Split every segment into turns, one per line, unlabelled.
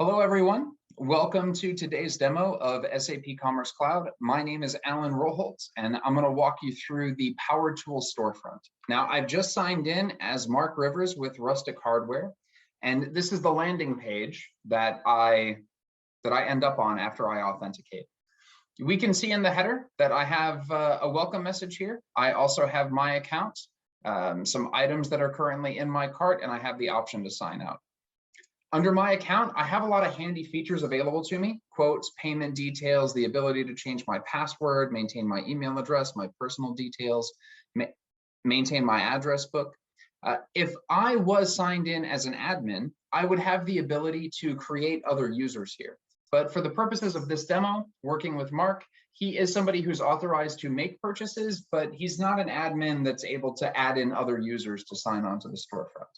Hello, everyone. Welcome to today's demo of SAP Commerce Cloud. My name is Alan Roholtz, and I'm going to walk you through the Power Tools storefront. Now, I've just signed in as Mark Rivers with Rustic Hardware, and this is the landing page that I end up on after I authenticate. We can see in the header that I have a welcome message here. I also have my account, some items that are currently in my cart, and I have the option to sign out. Under my account, I have a lot of handy features available to me: quotes, payment details, the ability to change my password, maintain my email address, my personal details, maintain my address book. If I was signed in as an admin, I would have the ability to create other users here. But for the purposes of this demo, working with Mark, he is somebody who's authorized to make purchases, but he's not an admin that's able to add in other users to sign on to the storefront.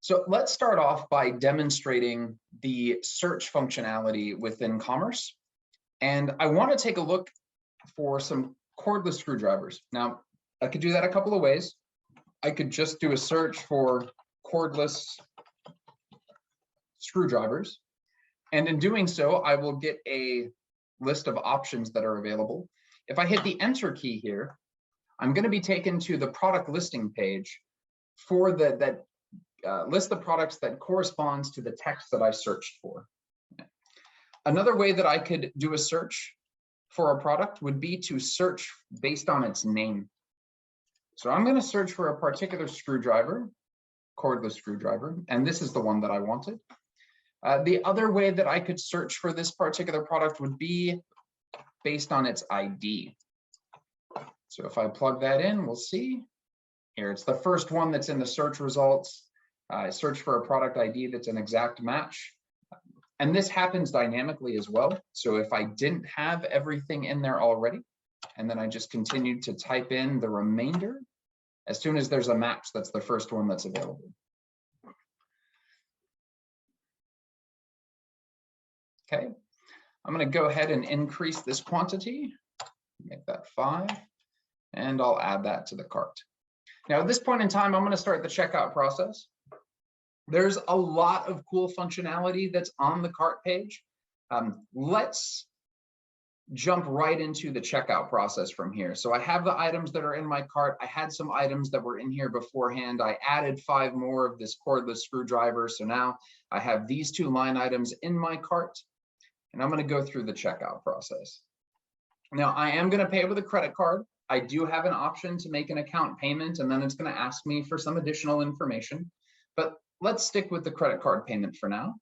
So let's start off by demonstrating the search functionality within Commerce. And I want to take a look for some cordless screwdrivers. Now, I could do that a couple of ways. I could just do a search for cordless screwdrivers. And in doing so, I will get a list of options that are available. If I hit the Enter key here, I'm going to be taken to the product listing page for that list the products that corresponds to the text that I searched for. Another way that I could do a search for a product would be to search based on its name. So I'm going to search for a particular screwdriver, cordless screwdriver, and this is the one that I wanted. The other way that I could search for this particular product would be based on its ID. So if I plug that in, we'll see here, it's the first one that's in the search results. I search for a product ID that's an exact match. And this happens dynamically as well. So if I didn't have everything in there already, and then I just continued to type in the remainder, as soon as there's a match, that's the first one that's available. Okay, I'm going to go ahead and increase this quantity, make that 5, and I'll add that to the cart. Now, at this point in time, I'm going to start the checkout process. There's a lot of cool functionality that's on the cart page. Let's jump right into the checkout process from here. So I have the items that are in my cart. I had some items that were in here beforehand. I added 5 more of this cordless screwdriver. So now I have these 2 line items in my cart, and I'm going to go through the checkout process. Now, I am going to pay with a credit card. I do have an option to make an account payment, and then it's going to ask me for some additional information. But let's stick with the credit card payment for now.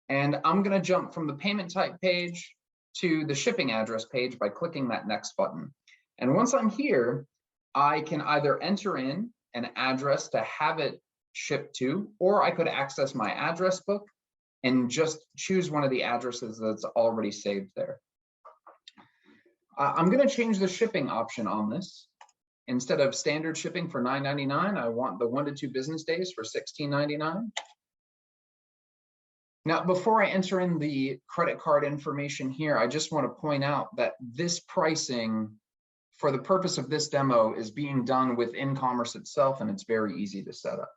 And I'm going to jump from the payment type page to the shipping address page by clicking that next button. And once I'm here, I can either enter in an address to have it shipped to, or I could access my address book and just choose one of the addresses that's already saved there. I'm going to change the shipping option on this. Instead of standard shipping for $9.99, I want the 1 to 2 business days for $16.99. Now, before I enter in the credit card information here, I just want to point out that this pricing, for the purpose of this demo, is being done within Commerce itself, and it's very easy to set up.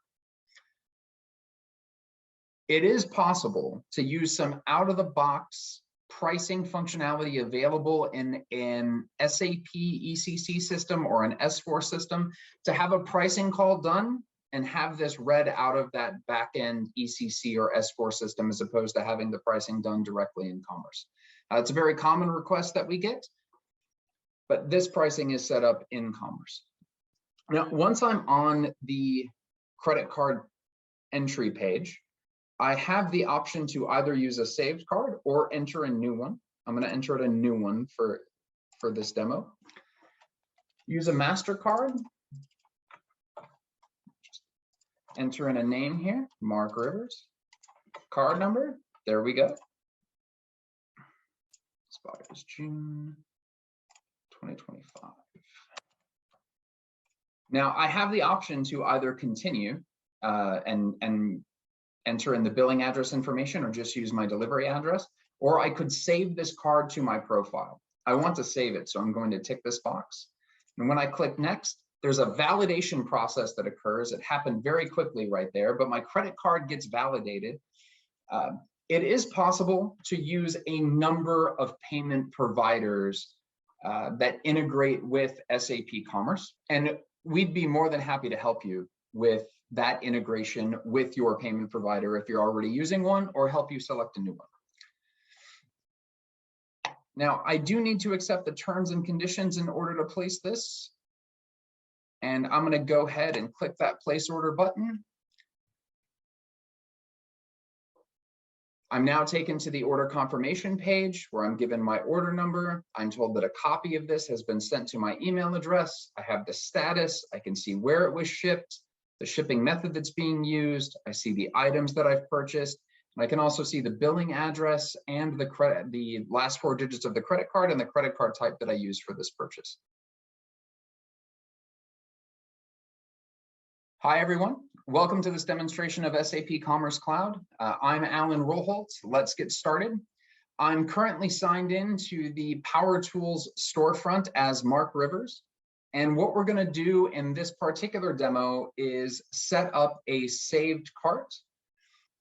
It is possible to use some out-of-the-box pricing functionality available in an SAP ECC system or an S4 system to have a pricing call done and have this read out of that back-end ECC or S4 system, as opposed to having the pricing done directly in Commerce. It's a very common request that we get, but this pricing is set up in Commerce. Now, once I'm on the credit card entry page, I have the option to either use a saved card or enter a new one. I'm going to enter a new one for this demo. Use a MasterCard. Just enter in a name here, Mark Rivers. Card number, there we go. Expires June 2025. Now I have the option to either continue and enter in the billing address information or just use my delivery address, or I could save this card to my profile. I want to save it, so I'm going to tick this box. And when I click next, there's a validation process that occurs. It happened very quickly right there, but my credit card gets validated. It is possible to use a number of payment providers that integrate with SAP Commerce, and we'd be more than happy to help you with that integration with your payment provider if you're already using one, or help you select a new one. Now, I do need to accept the terms and conditions in order to place this. And I'm going to go ahead and click that place order button. I'm now taken to the order confirmation page where I'm given my order number. I'm told that a copy of this has been sent to my email address. I have the status. I can see where it was shipped, the shipping method that's being used. I see the items that I've purchased. And I can also see the billing address and the last 4 digits of the credit card and the credit card type that I used for this purchase. Hi, everyone. Welcome to this demonstration of SAP Commerce Cloud. I'm Alan Roholt. Let's get started. I'm currently signed in to the Power Tools storefront as Mark Rivers. And what we're going to do in this particular demo is set up a saved cart.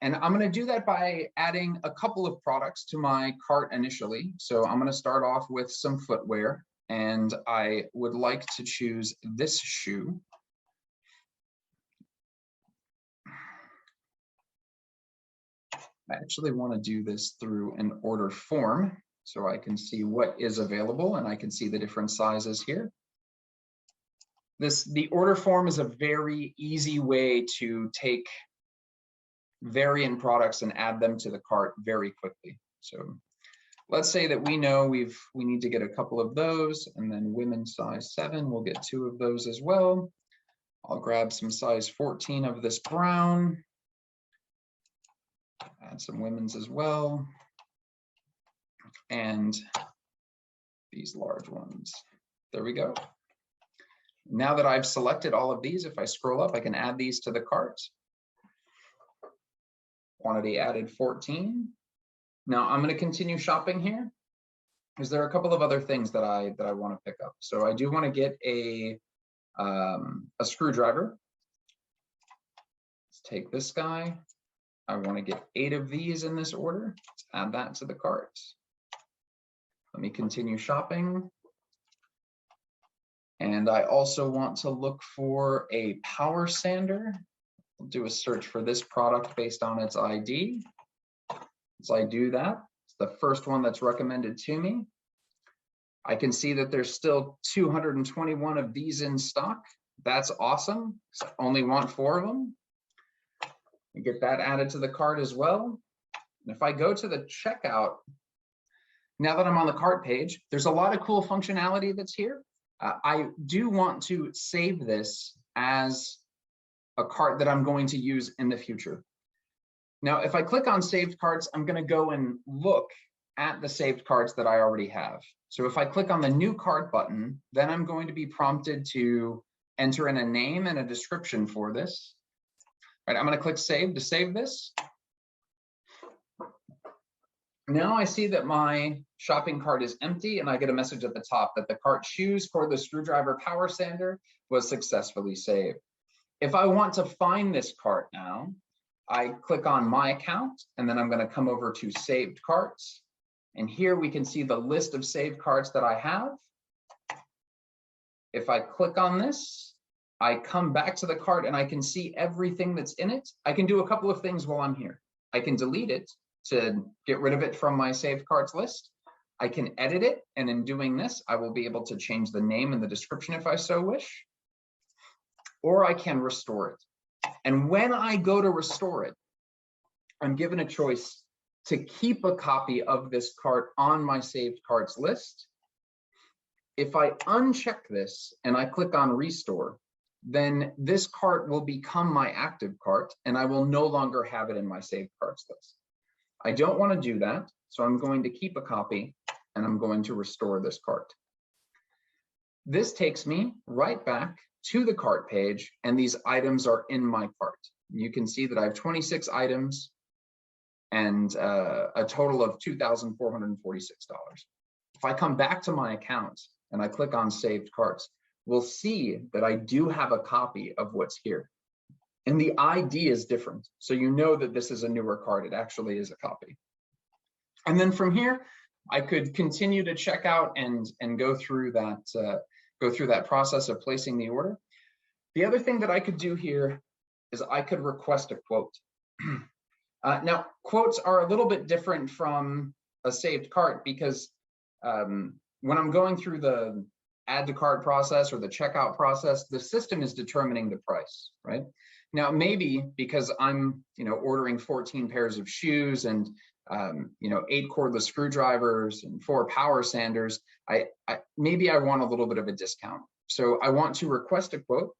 And I'm going to do that by adding a couple of products to my cart initially. So I'm going to start off with some footwear, and I would like to choose this shoe. I actually want to do this through an order form so I can see what is available and I can see the different sizes here. The order form is a very easy way to take variant products and add them to the cart very quickly. So let's say that we know we need to get a couple of those, and then women's size 7, we'll get 2 of those as well. I'll grab some size 14 of this brown. Add some women's as well, and these large ones. There we go. Now that I've selected all of these, if I scroll up, I can add these to the cart. Quantity added 14. Now I'm going to continue shopping here because there are a couple of other things that I want to pick up. So I do want to get a screwdriver. Let's take this guy. I want to get 8 of these in this order. Let's add that to the cart. Let me continue shopping. And I also want to look for a power sander. I'll do a search for this product based on its ID. As I do that, it's the first one that's recommended to me. I can see that there's still 221 of these in stock. That's awesome. So I only want 4 of them. And get that added to the cart as well. And if I go to the checkout, now that I'm on the cart page, there's a lot of cool functionality that's here. I do want to save this as a cart that I'm going to use in the future. Now, if I click on saved carts, I'm going to go and look at the saved carts that I already have. So if I click on the new cart button, then I'm going to be prompted to enter in a name and a description for this. All right, I'm going to click save to save this. Now I see that my shopping cart is empty, and I get a message at the top that the cart shoes for the screwdriver power sander was successfully saved. If I want to find this cart now, I click on my account, and then I'm going to come over to saved carts. And here we can see the list of saved carts that I have. If I click on this, I come back to the cart and I can see everything that's in it. I can do a couple of things while I'm here. I can delete it to get rid of it from my saved carts list. I can edit it, and in doing this, I will be able to change the name and the description if I so wish, or I can restore it. And when I go to restore it, I'm given a choice to keep a copy of this cart on my saved carts list. If I uncheck this and I click on restore, then this cart will become my active cart and I will no longer have it in my saved carts list. I don't want to do that, so I'm going to keep a copy and I'm going to restore this cart. This takes me right back to the cart page, and these items are in my cart. You can see that I have 26 items and a total of $2,446. If I come back to my account and I click on saved carts, we'll see that I do have a copy of what's here. And the ID is different. So you know that this is a newer card. It actually is a copy. And then from here, I could continue to check out and go through that process of placing the order. The other thing that I could do here is I could request a quote. Now, quotes are a little bit different from a saved cart because when I'm going through the add to cart process or the checkout process, the system is determining the price, right? Now, maybe because I'm, ordering 14 pairs of shoes and 8 cordless screwdrivers and 4 power sanders, maybe I want a little bit of a discount. So I want to request a quote.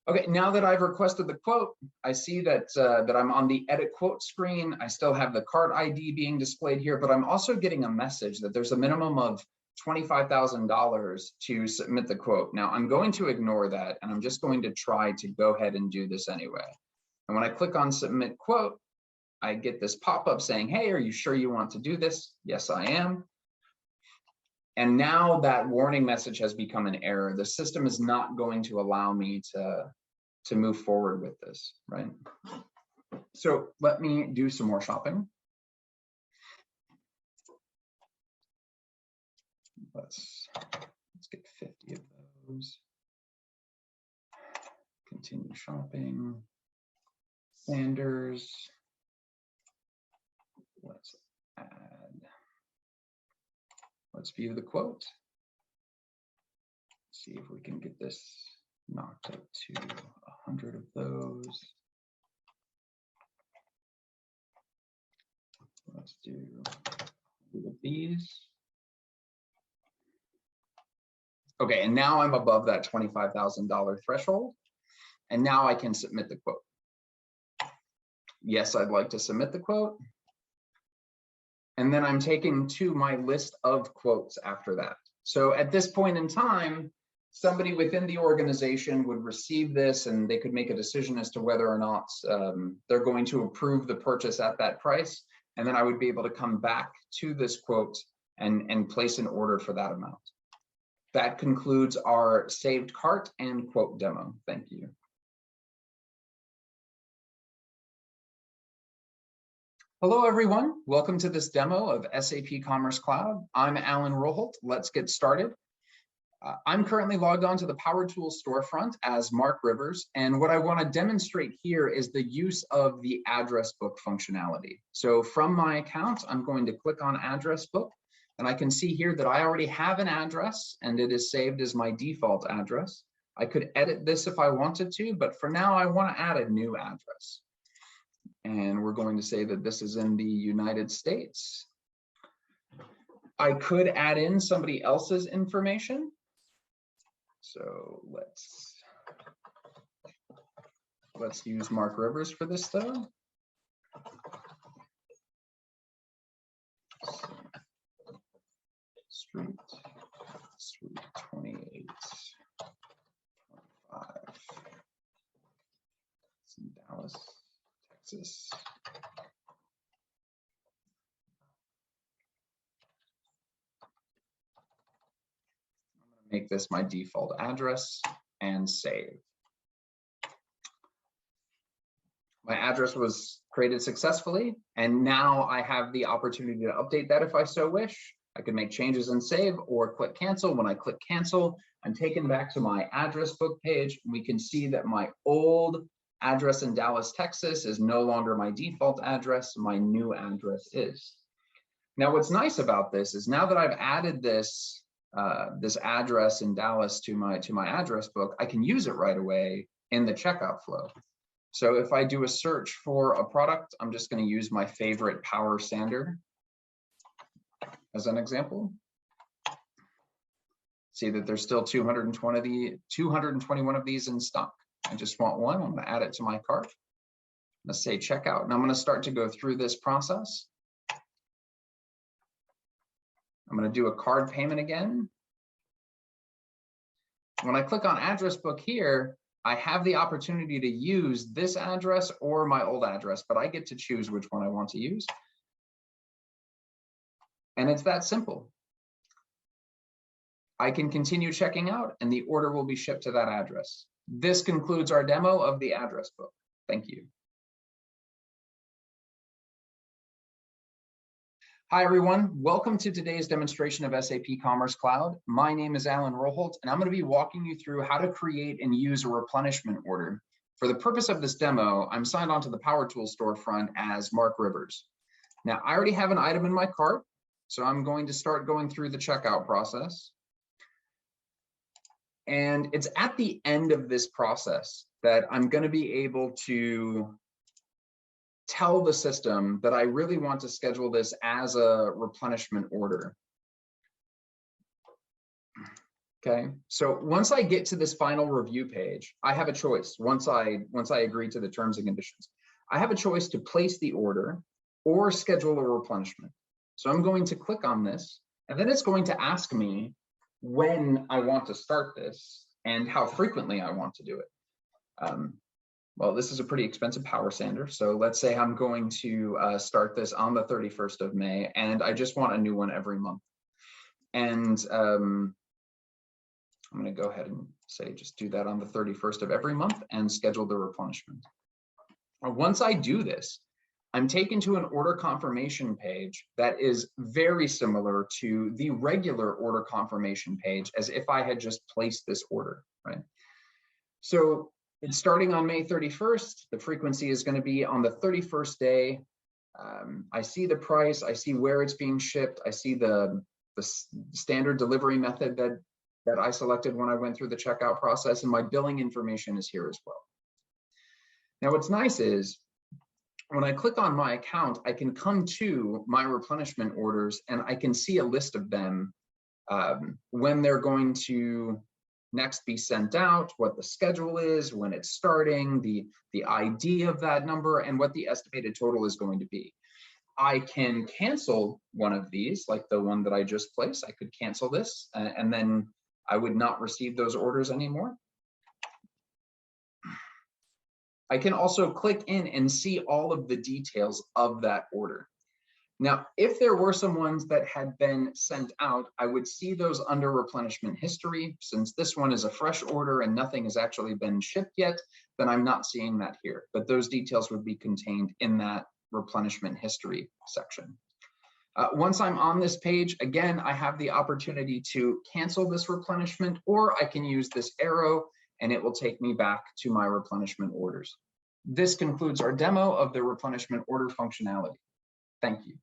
Okay, now that I've requested the quote, I see that I'm on the edit quote screen. I still have the cart ID being displayed here, but I'm also getting a message that there's a minimum of $25,000 to submit the quote. Now I'm going to ignore that and I'm just going to try to go ahead and do this anyway. And when I click on submit quote, I get this pop-up saying, hey, are you sure you want to do this? Yes, I am. And now that warning message has become an error. The system is not going to allow me to move forward with this, right? So let me do some more shopping. Let's get 50 of those. Continue shopping. Sanders. Let's add. Let's view the quote. See if we can get this knocked up to 100 of those. Let's do these. Okay, and now I'm above that $25,000 threshold, and now I can submit the quote. Yes, I'd like to submit the quote. And then I'm taken to my list of quotes after that. So at this point in time, somebody within the organization would receive this and they could make a decision as to whether or not they're going to approve the purchase at that price. And then I would be able to come back to this quote and place an order for that amount. That concludes our saved cart and quote demo. Thank you. Hello, everyone. Welcome to this demo of SAP Commerce Cloud. I'm Alan Roholt. Let's get started. I'm currently logged on to the Power Tools storefront as Mark Rivers, and what I want to demonstrate here is the use of the address book functionality. So from my account, I'm going to click on address book, and I can see here that I already have an address, and it is saved as my default address. I could edit this if I wanted to, but for now, I want to add a new address. And we're going to say that this is in the United States. I could add in somebody else's information. So let's use Mark Rivers for this though. Street 28, 25. It's in Dallas, Texas. Make this my default address and save. My address was created successfully, and now I have the opportunity to update that if I so wish. I can make changes and save or click cancel. When I click cancel, I'm taken back to my address book page. We can see that my old address in Dallas, Texas is no longer my default address. My new address is. Now, what's nice about this is now that I've added this address in Dallas to my address book, I can use it right away in the checkout flow. So if I do a search for a product, I'm just going to use my favorite power sander as an example. See that there's still 221 of these in stock. I just want one. I'm going to add it to my cart. I'm going to say checkout, and I'm going to start to go through this process. I'm going to do a card payment again. When I click on address book here, I have the opportunity to use this address or my old address, but I get to choose which one I want to use. And it's that simple. I can continue checking out and the order will be shipped to that address. This concludes our demo of the address book. Thank you. Hi, everyone. Welcome to today's demonstration of SAP Commerce Cloud. My name is Alan Roholt, and I'm going to be walking you through how to create and use a replenishment order. For the purpose of this demo, I'm signed onto the Power Tools storefront as Mark Rivers. Now, I already have an item in my cart, so I'm going to start going through the checkout process. And it's at the end of this process that I'm going to be able to tell the system that I really want to schedule this as a replenishment order. Okay, so once I get to this final review page, I have a choice. Once I agree to the terms and conditions, I have a choice to place the order or schedule a replenishment. So I'm going to click on this, and then it's going to ask me when I want to start this and how frequently I want to do it. Well, this is a pretty expensive power sander. So let's say I'm going to start this on the 31st of May, and I just want a new one every month. And I'm going to go ahead and say, just do that on the 31st of every month and schedule the replenishment. Once I do this, I'm taken to an order confirmation page that is very similar to the regular order confirmation page, as if I had just placed this order, right? So it's starting on May 31st. The frequency is going to be on the 31st day. I see the price. I see where it's being shipped. I see the standard delivery method that I selected when I went through the checkout process, and my billing information is here as well. Now, what's nice is when I click on my account, I can come to my replenishment orders, and I can see a list of them when they're going to next be sent out, what the schedule is, when it's starting, the ID of that number, and what the estimated total is going to be. I can cancel one of these, like the one that I just placed. I could cancel this, and then I would not receive those orders anymore. I can also click in and see all of the details of that order. Now, if there were some ones that had been sent out, I would see those under replenishment history. Since this one is a fresh order and nothing has actually been shipped yet, then I'm not seeing that here. But those details would be contained in that replenishment history section. Once I'm on this page, again, I have the opportunity to cancel this replenishment, or I can use this arrow and it will take me back to my replenishment orders. This concludes our demo of the replenishment order functionality. Thank you.